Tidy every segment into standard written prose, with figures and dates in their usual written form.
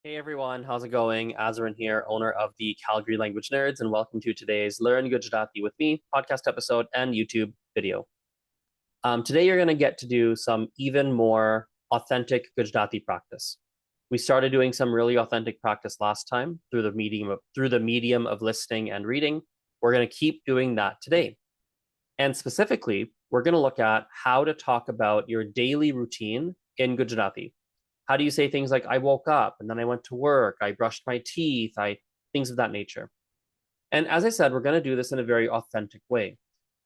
Hey everyone, how's it going? Azrin here, owner of the Calgary Language Nerds, and welcome to today's Learn Gujarati with Me podcast episode and YouTube video. Today you're going to get to do some even more authentic Gujarati practice. We started doing some really authentic practice last time through the medium of listening and reading. We're going to keep doing that today. And specifically, we're going to look at how to talk about your daily routine in Gujarati. How do you say things like, I woke up and then I went to work, I brushed my teeth, things of that nature. And as I said, we're going to do this in a very authentic way.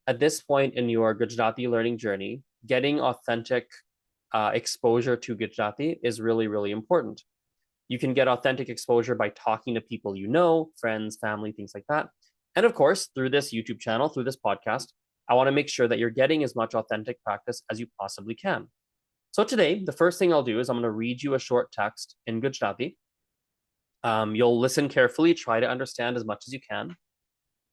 At this point in your Gujarati learning journey, getting authentic exposure to Gujarati is really, really important. You can get authentic exposure by talking to people you know, friends, family, things like that. And of course, through this YouTube channel, through this podcast, I want to make sure that you're getting as much authentic practice as you possibly can. So today, the first thing I'll do is I'm going to read you a short text in Gujarati. You'll listen carefully, try to understand as much as you can.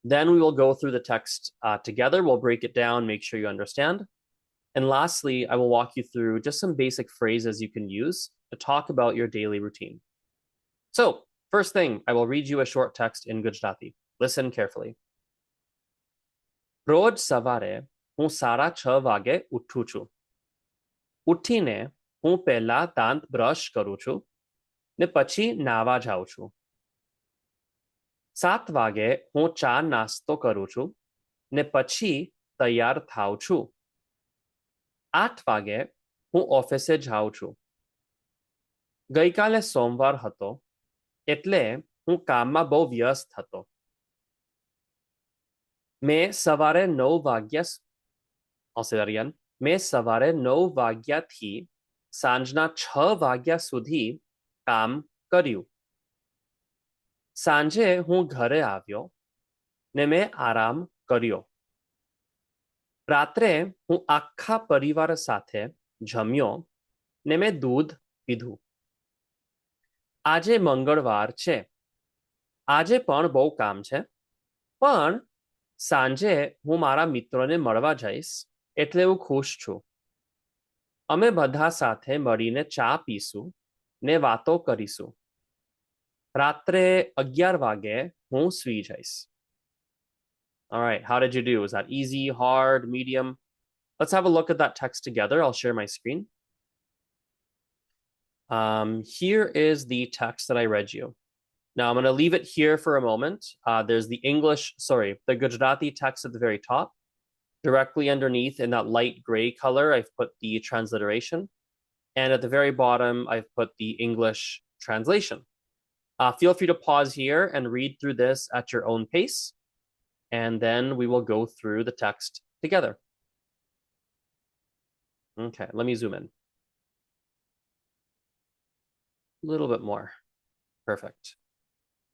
Then we will go through the text together. We'll break it down, make sure you understand. And lastly, I will walk you through just some basic phrases you can use to talk about your daily routine. So, first thing, I will read you a short text in Gujarati. Listen carefully. રોજ સવારે હું 6:30 વાગે ઉઠું છું. ઉઠીને હું પહેલા દાંત બ્રશ કરું છું ને પછી નાવા જાઉં છું. 7 વાગે હું ચા નાસ્તો કરું છું ને પછી તૈયાર થાઉં છું. 8 વાગે હું ઓફિસે જાઉં છું. ગઈકાલે સોમવાર હતો એટલે હું કામમાં બહુ વ્યસ્ત હતો. મેં સવારે 9 વાગ્યા મેં સવારે 9 વાગ્યાથી સાંજના 6 વાગ્યા સુધી કામ કર્યું. સાંજે હું ઘરે આવ્યો ને મેં આરામ કર્યો. રાત્રે હું આખા પરિવાર સાથે જમ્યો ને મેં દૂધ પીધું. આજે મંગળવાર છે. આજે પણ બહુ કામ છે, પણ સાંજે હું મારા મિત્રોને મળવા જઈશ એટલે હું ખુશ છું. અમે બધા સાથે મળીને ચા પીશું ને વાતો કરીશું. રાત્રે 11 વાગે હું સૂઈ જઈશ. All right, how did you do? Was that easy, hard, medium? Let's have a look at that text together. I'll share my screen. Here is the text that I read you. Now I'm going to leave it here for a moment. There's the Gujarati text at the very top. Directly underneath in that light gray color, I've put the transliteration. And at the very bottom, I've put the English translation. Feel free to pause here and read through this at your own pace. And then we will go through the text together. Okay, let me zoom in. A little bit more. Perfect.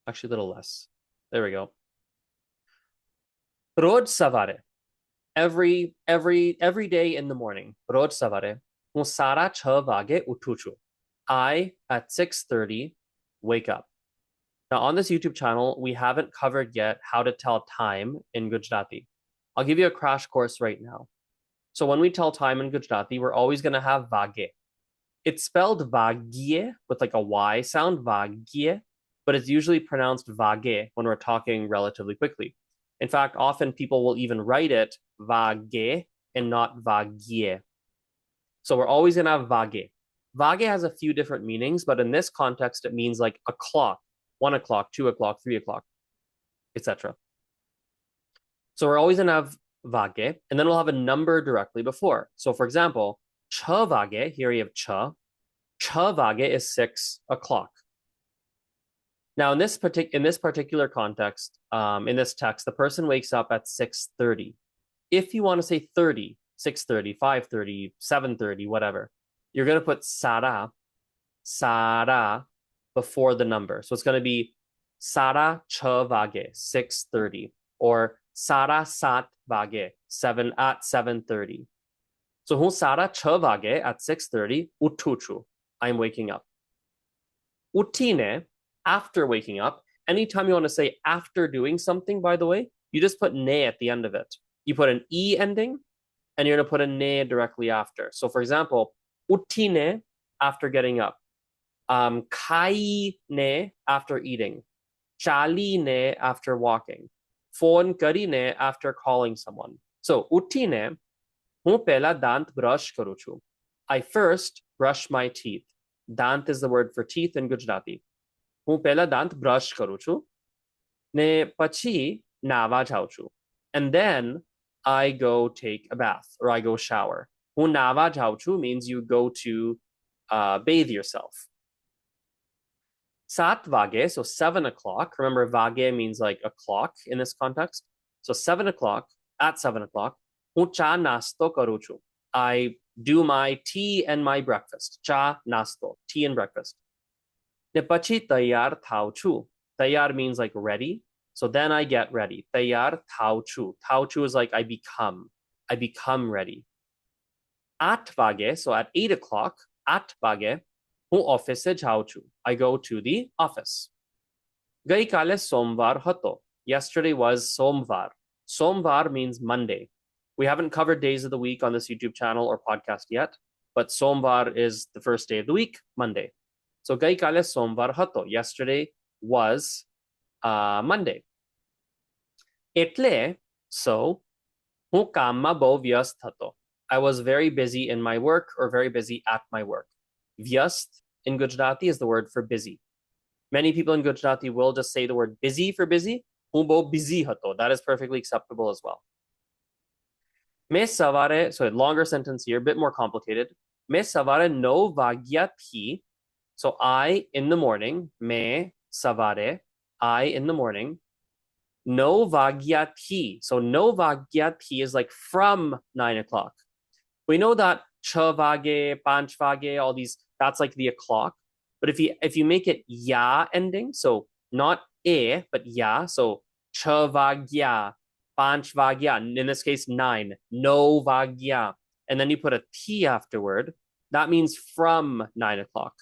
Actually, a little less. There we go. Roj savare. Every day in the morning. Roj savare. હું 6:30 વાગે ઉઠું છું. I, at 6:30, wake up. Now, on this YouTube channel, we haven't covered yet how to tell time in Gujarati. I'll give you a crash course right now. So when we tell time in Gujarati, we're always going to have vage. It's spelled vagye with like a Y sound, vagye, but it's usually pronounced vage when we're talking relatively quickly. In fact, often people will even write it vage and not vagye. So we're always going to have vage. Vage has a few different meanings, but in this context, it means like a clock, 1 o'clock, 2 o'clock, 3 o'clock, etc. So we're always going to have vage, and then we'll have a number directly before. So for example, cha vage, here you have cha. Cha vage is 6 o'clock. Now, in this particular context, in this text, the person wakes up at 6:30. If you want to say 30, 6:30, 5:30, 7:30, whatever, you're going to put sara before the number. So it's going to be sara cha vage, 6:30, or sara sat vage, 7:30. So હું 6:30 વાગે at 6:30 ઉઠું છું. I'm waking up. ઉઠીને, after waking up, anytime you want to say after doing something, by the way, you just put ne at the end of it. You put an e ending, and you're going to put a ne directly after. So for example, uttine, after getting up. Khaine after eating. Chaline after walking. Phone karine after calling someone. So uthine હું પહેલા દાંત brush કરું છું. I first brush my teeth. Dant is the word for teeth in Gujarati. હું પહેલા દાંત brush કરું છું ને પછી નાવા જાઉં છું. And then I go take a bath or I go shower. હું નાવા જાઉં છું means you go to bathe yourself. 7 vage, so 7 o'clock. Remember, vage means like a clock in this context. So 7 o'clock, at 7 o'clock, હું ચા નાસ્તો કરું છું. I do my tea and my breakfast. Cha nasto, tea and breakfast. Ne pachi tayar thau chu. Tayar means like ready. So then I get ready. Tayar thau chu. Thau chu is like I become ready. At vage, so at 8 o'clock, at vage, હું ઓફિસે જાઉં છું. I go to the office. ગઈકાલે સોમવાર હતો. Yesterday was સોમવાર. Somvar means Monday. We haven't covered days of the week on this YouTube channel or podcast yet, but Somvar is the first day of the week, Monday. So ગઈકાલે સોમવાર હતો. Yesterday was Monday. એટલે so હું કામમાં બહુ વ્યસ્ત હતો. I was very busy in my work or very busy at my work. Vyast in Gujarati is the word for busy. Many people in Gujarati will just say the word busy for busy. હું બહુ busy હતો. That is perfectly acceptable as well. મેં સવારે, so a longer sentence here, a bit more complicated. મેં સવારે 9 વાગ્યાથી, so I in the morning, મેં સવારે, I in the morning, 9 વાગ્યાથી. So 9 વાગ્યાથી is like from 9 o'clock. We know that 6 vage, 5 vage, all these, that's like the o'clock. But if you make it ya ending, so not e, but ya, so 6 vagya, 5 vagya, in this case 9, no vagya, and then you put a t afterward, that means from 9 o'clock.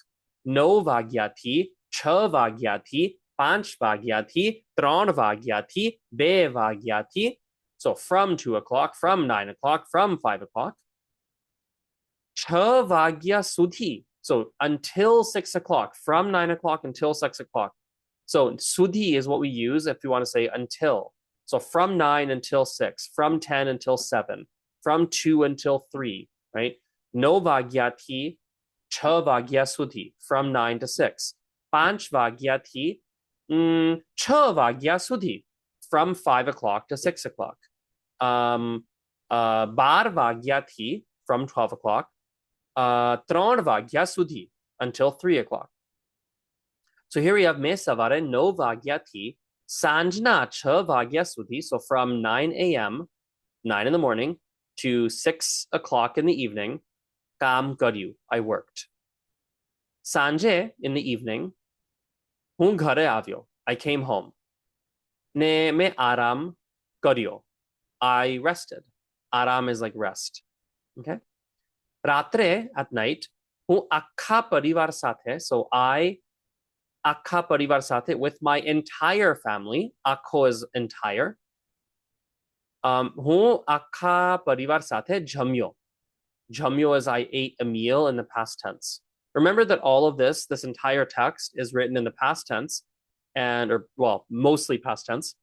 No vagya thi, 6 vagya thi, 5 vagya thi, 3 vagya thi, 2 vagya thi. So from 2 o'clock, from 9 o'clock, from 5 o'clock. 6 vagya sudhi, so until 6 o'clock, from 9 o'clock until 6 o'clock. So sudhi is what we use if you want to say until. So from 9 until 6, from 10 until 7, from 2 until 3, right? No vagya thi, 6 vagya sudhi, from 9 to 6. 5 vagya thi, 6 vagya sudhi, from 5 o'clock to 6 o'clock. 12 vagya thi, from 12 o'clock. 3 vagya sudhi, until 3 o'clock. So here we have me savare 9 vagya thi, sanjna 6 vagya sudhi, so from 9 a.m., 9 in the morning, to 6 o'clock in the evening, kaam karyu, I worked. Sanje, in the evening, હું ઘરે આવ્યો, I came home. ને મેં આરામ કર્યો, I rested. Aram is like rest. Okay? રાત્રે, at night, હું આખા પરિવાર સાથે, so I આખા પરિવાર સાથે, with my entire family, આખો is entire, હું આખા પરિવાર સાથે જમ્યો. Jhamyo is I ate a meal in the past tense. Remember that all of this entire text is written in the past tense, and or well, mostly past tense,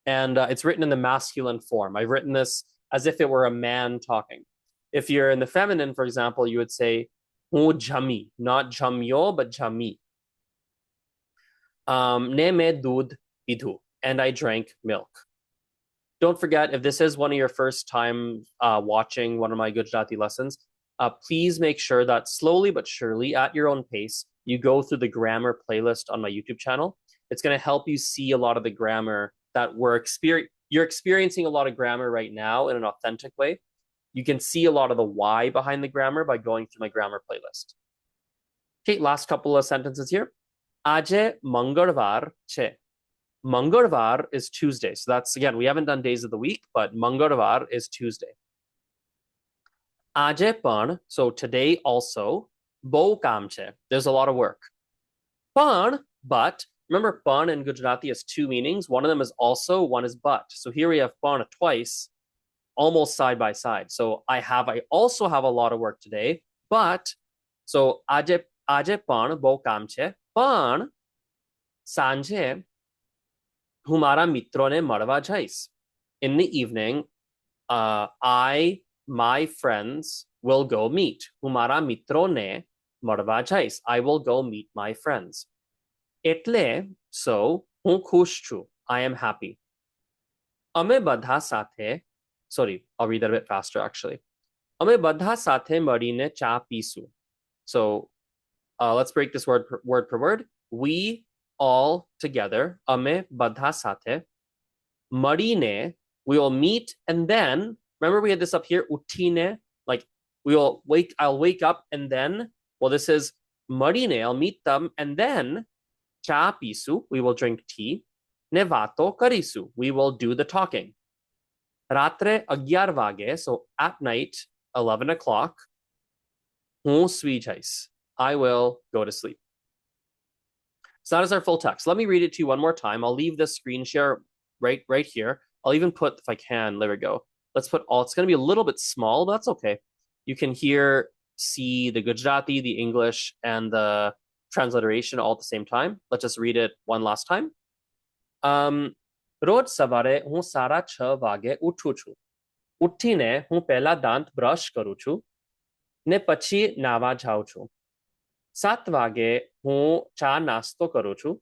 and it's written in the masculine form. I've written this as if it were a man talking. If you're in the feminine, for example, you would say "hu jhami," not jhamyo, but jhami. Ne me doodh pidhu, and I drank milk. Don't forget, if this is one of your first time watching one of my Gujarati lessons, please make sure that slowly but surely, at your own pace, you go through the grammar playlist on my YouTube channel. It's going to help you see a lot of the grammar that you're experiencing a lot of grammar right now in an authentic way. You can see a lot of the why behind the grammar by going through my grammar playlist. Okay, last couple of sentences here. Aje mangalvar che. Mangalvar is Tuesday. So that's, again, we haven't done days of the week, but Mangalvar is Tuesday. Aje pan, so today also, bo kam che. There's a lot of work. Pan, but, remember pan in Gujarati has two meanings. One of them is also, one is but. So here we have pan twice, almost side by side. So I also have a lot of work today, but, so aje આજે પણ બહુ કામ છે પણ સાંજે હું મારા મિત્રોને મળવા જઈશ. In the evening, my friends will go meet. હું મારા મિત્રોને મળવા જઈશ. I will go meet my friends. એટલે so હું ખુશ છું. I am happy. અમે બધા સાથે sorry, I'll read that a bit faster actually. અમે બધા સાથે મળીને ચા પીશું. So let's break this word per word. We all together, ame badha sathe, marine, we will meet, and then remember we had this up here, utine, like I'll wake up and then, well, this is marine, I'll meet them, and then cha pisu, we will drink tea, nevato karisu, we will do the talking. Ratre 11 vage, so at night 11 o'clock, હું સુઈ જઈશ. I will go to sleep. So that is our full text. Let me read it to you one more time. I'll leave this screen share right here. I'll even put, if I can, there we go. Let's put all, it's going to be a little bit small, but that's okay. You can see the Gujarati, the English, and the transliteration all at the same time. Let's just read it one last time. રોજ સવારે હું 6:30 વાગે ઉઠું છું. ઉઠીને હું પહેલા દાંત બ્રશ કરું છું ને પછી નાવા જાઉં છું. 7 વાગે હું ચા નાસ્તો કરું છું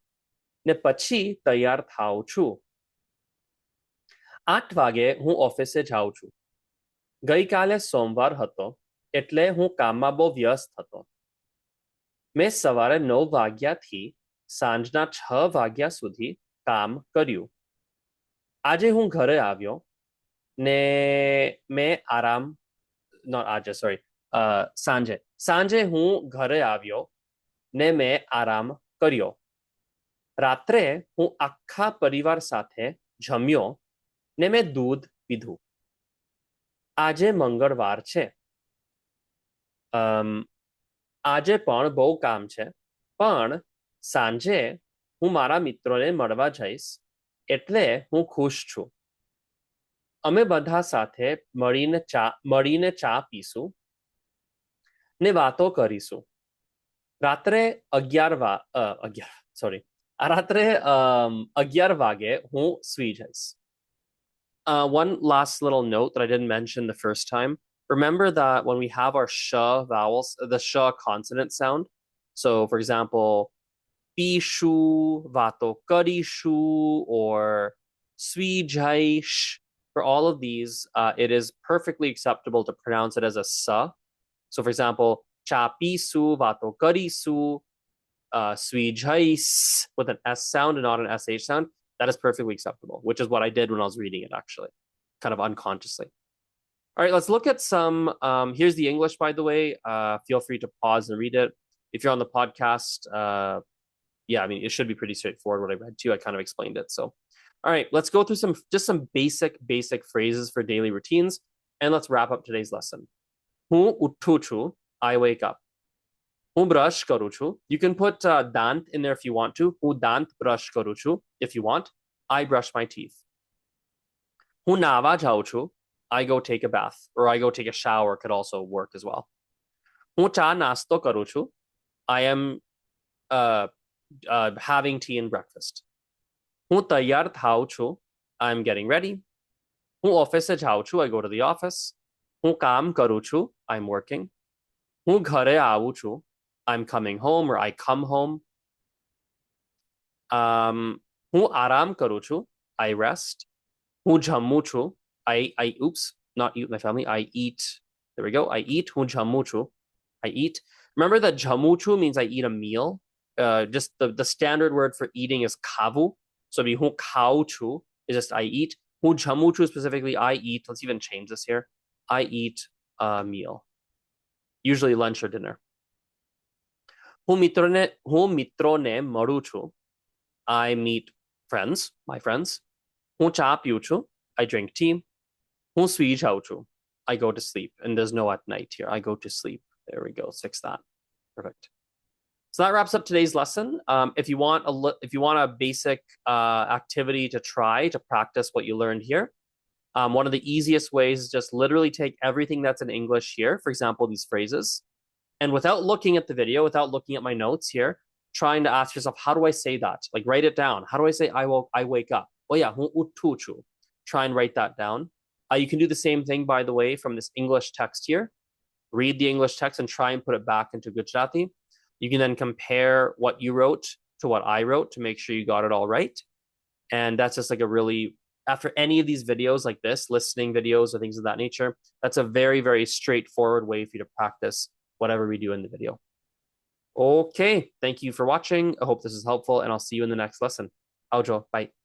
ને પછી તૈયાર થાઉં છું. 8 વાગે હું ઓફિસે જાઉં છું. ગઈકાલે સોમવાર હતો એટલે હું કામમાં બહુ વ્યસ્ત હતો. મેં સવારે 9 વાગ્યાથી સાંજના 6 વાગ્યા સુધી કામ કર્યું. આજે હું ઘરે આવ્યો ને મેં આરામ not આજે sorry સાંજે હું ઘરે આવ્યો ને મેં આરામ કર્યો. રાત્રે હું આખા પરિવાર સાથે જમ્યો ને મેં દૂધ પીધું. આજે મંગળવાર છે. આજે પણ બહુ કામ છે પણ સાંજે હું મારા મિત્રોને મળવા જઈશ એટલે હું ખુશ છું. અમે બધા સાથે મળીને ચા પીશું ને વાતો કરીશું. રાત્રે 11 વાગે હું સુઈ જઈશ. One last little note that I didn't mention the first time. Remember that when we have our sh vowels, the sh consonant sound. So, for example, pishu, vato karishu, or sui jaish. For all of these, it is perfectly acceptable to pronounce it as a sa. So, for example, chapisu, vato karisu, sui jais with an S sound and not an SH sound. That is perfectly acceptable, which is what I did when I was reading it, actually, kind of unconsciously. All right, let's look at some. Here's the English, by the way. Feel free to pause and read it. If you're on the podcast, yeah, I mean, it should be pretty straightforward what I read to you. I kind of explained it. So, all right, let's go through some basic phrases for daily routines, and let's wrap up today's lesson. હું ઉઠું છું, I wake up. હું brush કરું છું. You can put dant in there if you want to. હું dant brush કરું છું if you want. I brush my teeth. હું નાવા જાઉં છું. I go take a bath, or I go take a shower could also work as well. હું ચા નાસ્તો કરું છું. I am having tea and breakfast. હું તૈયાર થાઉં છું. I'm getting ready. હું ઓફિસે જાઉં છું. I go to the office. હું કામ કરું છું. I'm working. હું ઘરે આવું છું. I'm coming home, or I come home. હું આરામ કરું છું. I rest. હું જમું છું. oops, not eat my family. I eat. There we go. I eat. હું જમું છું. I eat. Remember that jamuchu means I eat a meal. Just the standard word for eating is kavu. So hu kauchu is just I eat. Hu jamuchu specifically I eat. Let's even change this here. I eat a meal. Usually lunch or dinner. Hu mitrone maruchu. I meet friends, my friends. Hu cha piuchu. I drink tea. Hu sui jauchu. I go to sleep. And there's no at night here. I go to sleep. There we go. Let's fix that. Perfect. So that wraps up today's lesson. If you want a basic activity to try to practice what you learned here, one of the easiest ways is just literally take everything that's in English here, for example, these phrases, And without looking at the video, without looking at my notes here, trying to ask yourself, how do I say that? Like write it down. How do I say I wake up? Oh yeah, utuchu. Try and write that down. You can do the same thing, by the way, from this English text here. Read the English text and try and put it back into Gujarati. You can then compare what you wrote to what I wrote to make sure you got it all right. And that's just like a really, after any of these videos like this, listening videos or things of that nature, that's a very, very straightforward way for you to practice whatever we do in the video. Okay, thank you for watching. I hope this is helpful, and I'll see you in the next lesson. Aujo, bye.